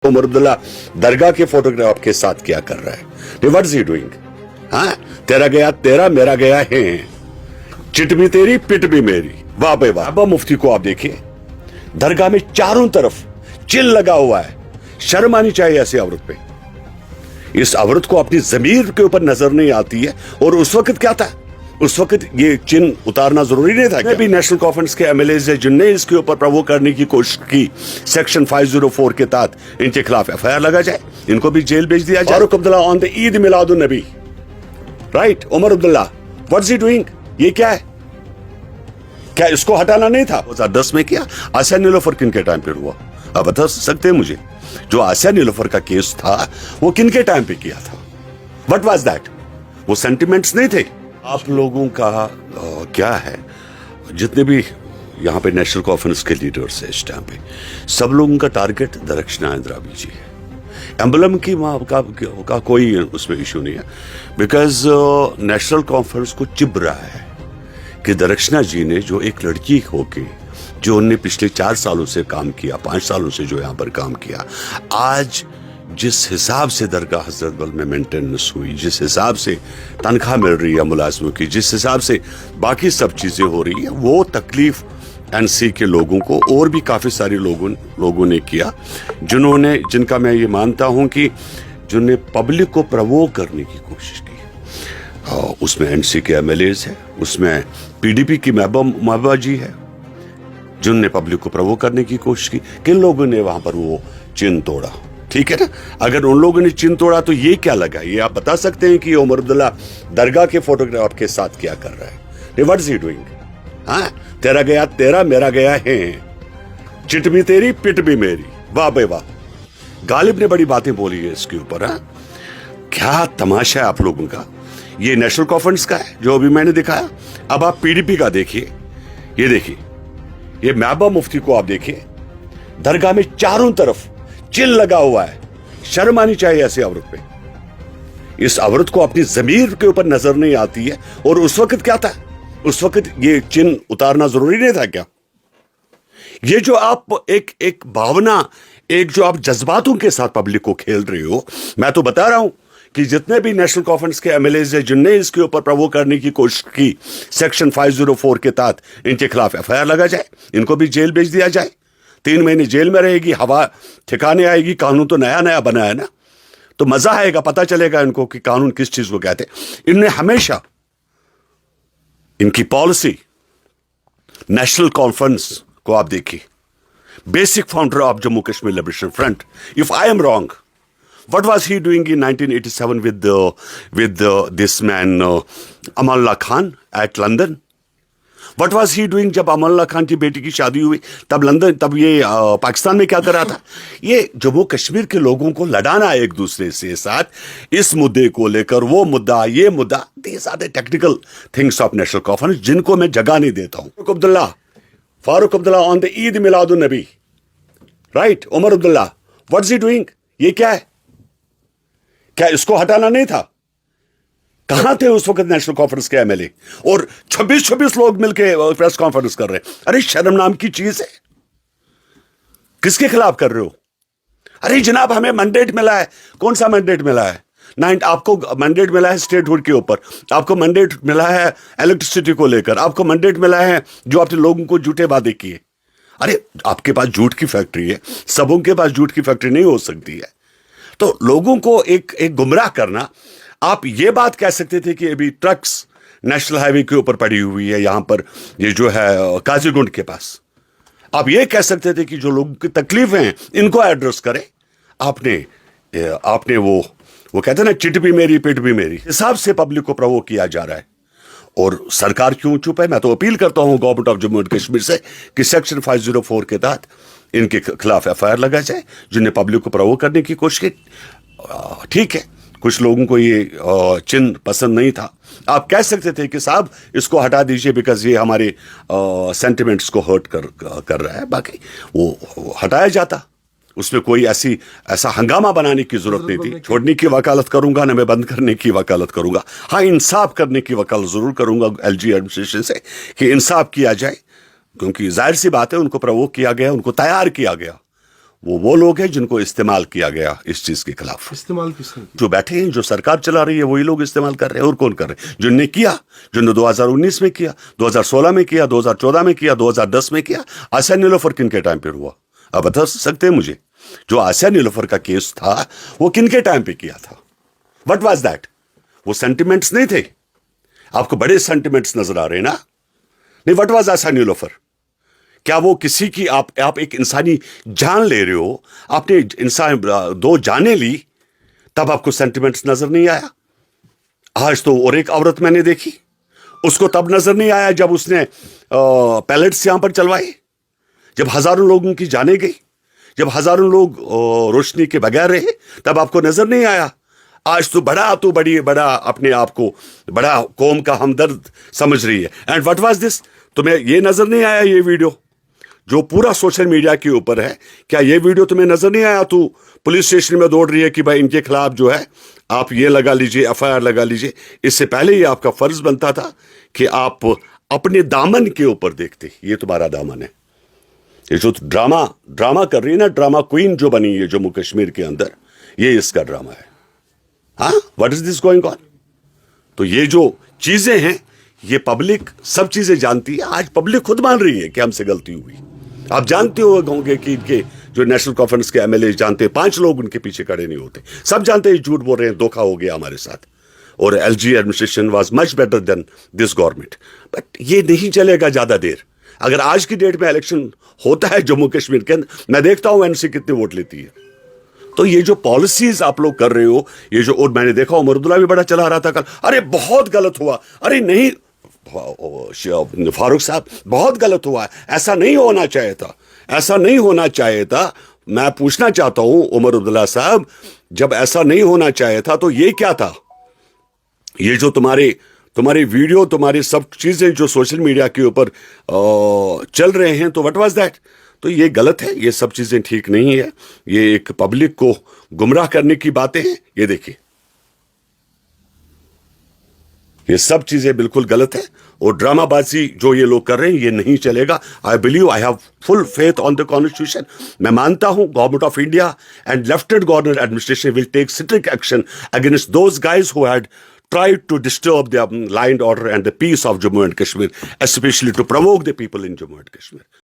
उमर अब्दुल्ला दरगाह के फोटोग्राफ के साथ क्या कर रहा है? What is he doing? हाँ, तेरा गया तेरा, मेरा गया है, चिट भी तेरी पिट भी मेरी। वाह भाई वाह। अब मुफ्ती को आप देखिए, दरगाह में चारों तरफ चिल लगा हुआ है। शर्म आनी चाहिए ऐसी औरत पे। इस औरत को अपनी जमीर के ऊपर नजर नहीं आती है। और उस वक्त क्या था? उस वक्त ये चिन्ह उतारना जरूरी नहीं था क्या? भी नेशनल कॉन्फ्रेंस के एमएलए है जिनने इसके ऊपर प्रवोक करने की कोशिश की, सेक्शन 504 के तहत इनके खिलाफ एफआईआर लगा जाए, इनको भी जेल भेज दिया जाए। Farooq Abdullah on the Eid Miladun Nabi, right? Omar Abdullah what's he doing? ये क्या है? क्या इसको हटाना नहीं था? 2010 में किया। आसिया नीलोफर किन के टाइम पे हुआ? आप बता सकते हैं मुझे? जो आसिया नीलोफर का केस था वो किन के टाइम पे किया था? What was that? वो सेंटिमेंट्स नहीं थे। आप लोगों का क्या है, जितने भी यहाँ पे नेशनल कॉन्फ्रेंस के लीडर्स है इस टाइम पे, सब लोगों का टारगेट दरख्शना इंद्राबी जी है। एम्बलम की का कोई उसमें इशू नहीं है, बिकॉज नेशनल कॉन्फ्रेंस को चिब रहा है कि दरख्शना जी ने जो एक लड़की होके जो उनने पिछले 4 सालों से काम किया, 5 सालों से जो यहाँ पर काम किया, आज जिस हिसाब से दरगाह हजरत बल में मेंटेनेंस हुई, जिस हिसाब से तनख्वाह मिल रही है मुलाजमों की, जिस हिसाब से बाकी सब चीजें हो रही है, वो तकलीफ एनसी के लोगों को और भी काफी सारे लोगों ने किया, जिनका मैं ये मानता हूं कि जिन्होंने पब्लिक को प्रवोक करने की कोशिश की। उसमें एनसी के एमएलएज है, उसमें पीडीपी की महबूबा जी है, जिन्होंने पब्लिक को प्रवोक करने की कोशिश की। किन लोगों ने वहां पर वो चिन्ह तोड़ा? ठीक है ना? अगर उन लोगों ने चिन्ह तोड़ा तो ये क्या लगा? ये आप बता सकते हैं कि उमर अब्दुल्ला दरगाह के फोटोग्राफ के साथ क्या कर रहा है? What is he doing? हाँ, तेरा गया तेरा, मेरा गया है, चिट भी तेरी पिट भी मेरी। वाह भाई वाह। गालिब ने बड़ी बातें बोली है इसके ऊपर। हाँ, क्या तमाशा है आप लोगों का। ये नेशनल कॉन्फ्रेंस का है जो अभी मैंने दिखाया। अब आप पीडीपी का देखिए, ये देखिए, ये महबूबा मुफ्ती को आप देखिए, दरगाह में चारों तरफ चिल लगा हुआ है। शर्म आनी चाहिए ऐसी औरत पे। इस औरत को अपनी जमीर के ऊपर नजर नहीं आती है। और उस वक्त क्या था? उस वक्त ये चिन्ह उतारना जरूरी नहीं था क्या? ये जो आप एक भावना, एक जो आप जज्बातों के साथ पब्लिक को खेल रहे हो, मैं तो बता रहा हूं कि जितने भी नेशनल कॉन्फ्रेंस के एमएलए है जिनने इसके ऊपर प्रवोक करने की कोशिश की, सेक्शन 504 के तहत इनके खिलाफ एफआईआर लगा जाए, इनको भी जेल भेज दिया जाए। 3 महीने जेल में रहेगी, हवा ठिकाने आएगी। कानून तो नया नया बना है ना, तो मजा आएगा, पता चलेगा इनको कि कानून किस चीज को कहते हैं। इनने हमेशा इनकी पॉलिसी, नेशनल कॉन्फ्रेंस को आप देखिए, basic founder of Jammu Kashmir liberation front, if I am wrong, what was he doing in 1987 with this man Amalullah Khan at London? What was he doing जब अमल्ला खान की बेटी की शादी हुई तब लंदन, तब ये पाकिस्तान में क्या कर रहा था? ये जम्मू कश्मीर के लोगों को लड़ाना एक दूसरे से साथ, इस मुद्दे को लेकर वो मुद्दा, ये मुद्दा, these are the technical things of national conference जिनको मैं जगह नहीं देता हूं। Farooq Abdullah on the Eid Miladun Nabi, right? Omar Abdullah what's he doing? ये क्या है? क्या इसको हटाना नहीं था? कहां थे उस वक्त नेशनल कॉन्फ्रेंस के एमएलए? और 26 लोग मिलकर प्रेस कॉन्फ्रेंस कर रहे हैं। अरे शर्म नाम की चीज है। किसके खिलाफ कर रहे हो? अरे जनाब, हमें मैंडेट मिला है। कौन सा मैंडेट मिला है? आपको मैंडेट मिला है स्टेटहुड के ऊपर, आपको मैंडेट मिला है इलेक्ट्रिसिटी को लेकर, आपको मैंडेट मिला है जो आपने लोगों को झूठे वादे किए। अरे आपके पास झूठ की फैक्ट्री है, सबों के पास झूठ की फैक्ट्री नहीं हो सकती है। तो लोगों को एक गुमराह करना। आप ये बात कह सकते थे कि अभी ट्रक्स नेशनल हाईवे के ऊपर पड़ी हुई है, यहां पर ये जो है काजीगुंड के पास। आप ये कह सकते थे कि जो लोगों की तकलीफें हैं इनको एड्रेस करें। आपने वो कहते हैं ना, चिट भी मेरी पिट भी मेरी हिसाब से पब्लिक को प्रवोक किया जा रहा है। और सरकार क्यों चुप है? मैं तो अपील करता हूं government of Jammu and Kashmir से कि सेक्शन 504 के तहत इनके खिलाफ एफआईआर लगा जाए, जिन्हें पब्लिक को प्रवोक करने की कोशिश की। ठीक है, कुछ लोगों को ये चिन्ह पसंद नहीं था। आप कह सकते थे कि साहब इसको हटा दीजिए बिकॉज ये हमारे सेंटिमेंट्स को हर्ट कर रहा है। बाकी वो हटाया जाता, उसमें कोई ऐसा हंगामा बनाने की जरूरत नहीं थी। छोड़ने की वकालत करूंगा ना मैं बंद करने की वकालत करूंगा। हाँ, इंसाफ करने की वकालत जरूर करूंगा एलजी एडमिनिस्ट्रेशन से कि इंसाफ किया जाए, क्योंकि जाहिर सी बात है उनको प्रवोक किया गया, उनको तैयार किया गया। वो लोग हैं जिनको इस्तेमाल किया गया इस चीज के खिलाफ। इस्तेमाल किसने किया? जो बैठे हैं, जो सरकार चला रही है, वही लोग इस्तेमाल कर रहे हैं। और कौन कर रहे हैं? जिनने किया, जिन्होंने 2019 में किया, 2016 में किया, 2014 में किया, 2010 में किया। आसिया नीलोफर किन के टाइम पे हुआ? आप बता सकते हैं मुझे? जो आसिया नीलोफर का केस था वो किन के टाइम पे किया था? What was that? वो सेंटिमेंट्स नहीं थे? आपको बड़े सेंटिमेंट्स नजर आ रहे हैं ना? नहीं, व्हाट वाज आसिया नीलोफर? क्या वो किसी की आप एक इंसानी जान ले रहे हो? आपने इंसान 2 जानें ली, तब आपको सेंटिमेंट्स नजर नहीं आया? आज तो और एक औरत मैंने देखी, उसको तब नजर नहीं आया जब उसने पैलेट्स यहां पर चलवाए, जब हजारों लोगों की जानें गई, जब हजारों लोग रोशनी के बगैर रहे, तब आपको नजर नहीं आया? आज तो बड़ा अपने आप को बड़ा कौम का हमदर्द समझ रही है। And what was this? तुम्हें ये नजर नहीं आया ये वीडियो जो पूरा सोशल मीडिया के ऊपर है? क्या ये वीडियो तुम्हें नजर नहीं आया? तू पुलिस स्टेशन में दौड़ रही है कि भाई इनके खिलाफ जो है आप ये लगा लीजिए, FIR लगा लीजिए। इससे पहले ये आपका फर्ज बनता था कि आप अपने दामन के ऊपर देखते। ये तुम्हारा दामन है। ये जो ड्रामा कर रही है ना, ड्रामा क्वीन जो बनी है जम्मू कश्मीर के अंदर, ये इसका ड्रामा है। हाँ, what is this going on? तो ये जो चीजें हैं, ये पब्लिक सब चीजें जानती है। आज पब्लिक खुद मान रही है कि हमसे गलती हुई। आप जानते होंगे कि इनके जो नेशनल कॉन्फ्रेंस के MLA जानते हैं, 5 लोग उनके पीछे खड़े नहीं होते। सब जानते हैं झूठ बोल रहे हैं, धोखा हो गया हमारे साथ, और LG administration was much better than this government. But ये नहीं चलेगा ज्यादा देर। अगर आज की डेट में इलेक्शन होता है जम्मू कश्मीर के अंदर, मैं देखता हूं NC कितने वोट लेती है। तो ये जो पॉलिसीज आप लोग कर रहे हो, ये जो, और मैंने देखा उमर अब्दुल्ला भी बड़ा चला रहा था कल, अरे बहुत गलत हुआ, अरे नहीं फारूक साहब बहुत गलत हुआ, ऐसा नहीं होना चाहिए था, ऐसा नहीं होना चाहिए था। मैं पूछना चाहता हूं उमर अब्दुल्ला साहब, जब ऐसा नहीं होना चाहिए था तो ये क्या था? ये जो तुम्हारे वीडियो, तुम्हारी सब चीजें जो सोशल मीडिया के ऊपर चल रहे हैं, तो व्हाट वाज दैट? तो ये गलत है, ये सब चीजें ठीक नहीं है। ये एक पब्लिक को गुमराह करने की बातें हैं। ये देखिए, ये सब चीजें बिल्कुल गलत है, और ड्रामाबाजी जो ये लोग कर रहे हैं ये नहीं चलेगा। I believe, I have full faith on the constitution. मैं मानता हूं government of India and lieutenant governor administration will take strict action against those guys who had tried to disturb the line order and the peace of Jammu and Kashmir, especially to provoke the people in Jammu and Kashmir.